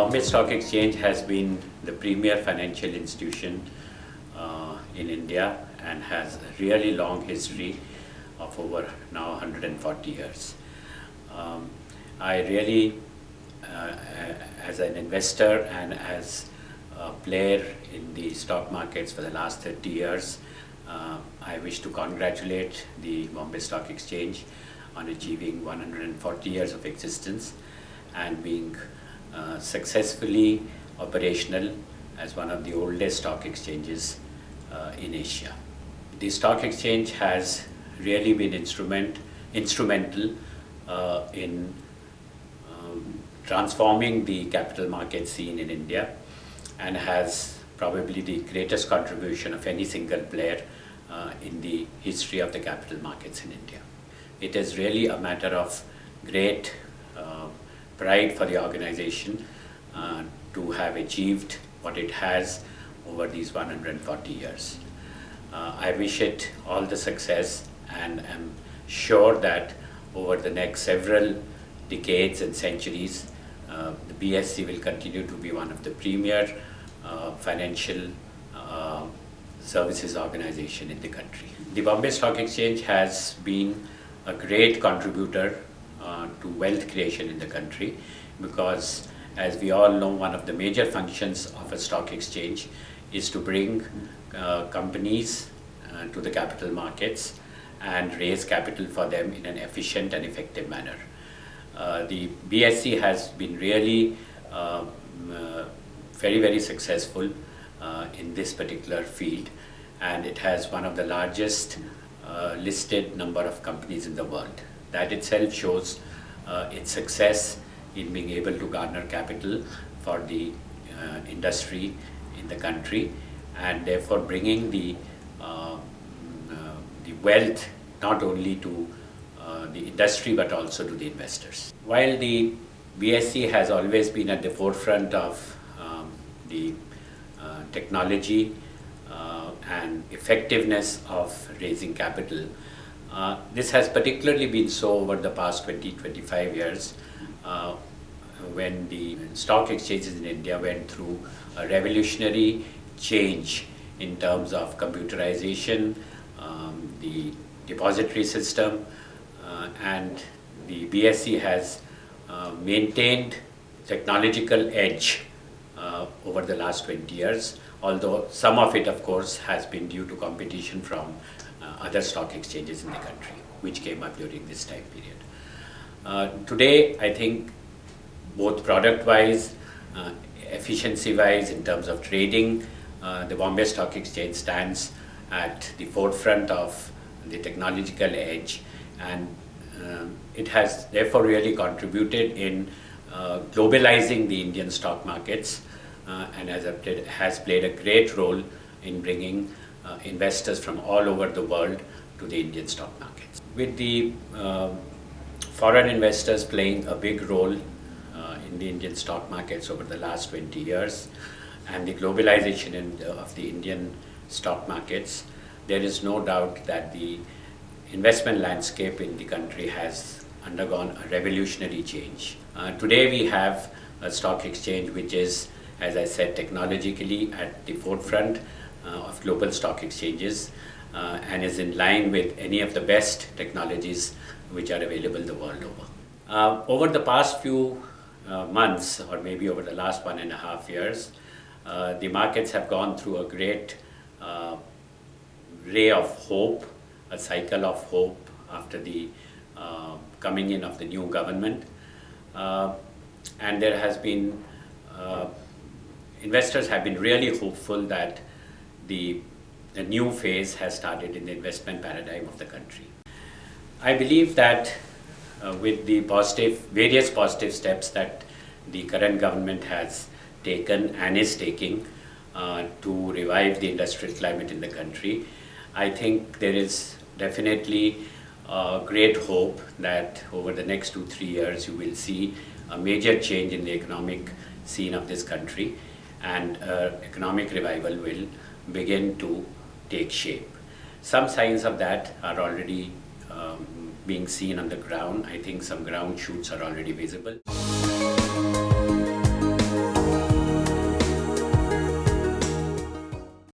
Bombay Stock Exchange has been the premier financial institution in India and has a really long history of over now 140 years. I really, as an investor and as a player in the stock markets for the last 30 years, I wish to congratulate the Bombay Stock Exchange on achieving 140 years of existence and being successfully operational as one of the oldest stock exchanges in Asia. The stock exchange has really been instrumental in transforming the capital market scene in India and has probably the greatest contribution of any single player in the history of the capital markets in India. It is really a matter of great pride for the organization to have achieved what it has over these 140 years. I wish it all the success and am sure that over the next several decades and centuries, the BSE will continue to be one of the premier financial services organization in the country. The Bombay Stock Exchange has been a great contributor to wealth creation in the country because, as we all know, one of the major functions of a stock exchange is to bring companies to the capital markets and raise capital for them in an efficient and effective manner. The BSE has been really very successful in this particular field, and it has one of the largest listed number of companies in the world. That itself shows its success in being able to garner capital for the industry in the country, and therefore bringing the wealth not only to the industry but also to the investors. While the BSE has always been at the forefront of the technology and effectiveness of raising capital, this has particularly been so over the past 20-25 years when the stock exchanges in India went through a revolutionary change in terms of computerization, the depository system, and the BSE has maintained technological edge over the last 20 years, although some of it, of course, has been due to competition from other stock exchanges in the country, which came up during this time period. Today, I think both product-wise, efficiency-wise, in terms of trading, the Bombay Stock Exchange stands at the forefront of the technological edge, and it has therefore really contributed in globalizing the Indian stock markets and has played a great role in bringing investors from all over the world to the Indian stock markets. With the foreign investors playing a big role in the Indian stock markets over the last 20 years and the globalization of the Indian stock markets, there is no doubt that the investment landscape in the country has undergone a revolutionary change. Today we have a stock exchange which is, as I said, technologically at the forefront of global stock exchanges and is in line with any of the best technologies which are available the world over. Over the past few months, or maybe over the last 1.5 years, the markets have gone through a great ray of hope, a cycle of hope after the coming in of the new government, and there has been investors have been really hopeful that the new phase has started in the investment paradigm of the country. I believe that with the various positive steps that the current government has taken and is taking to revive the industrial climate in the country, I think there is definitely great hope that over the next 2-3 years you will see a major change in the economic scene of this country, and economic revival will begin to take shape. Some signs of that are already being seen on the ground. I think some ground shoots are already visible.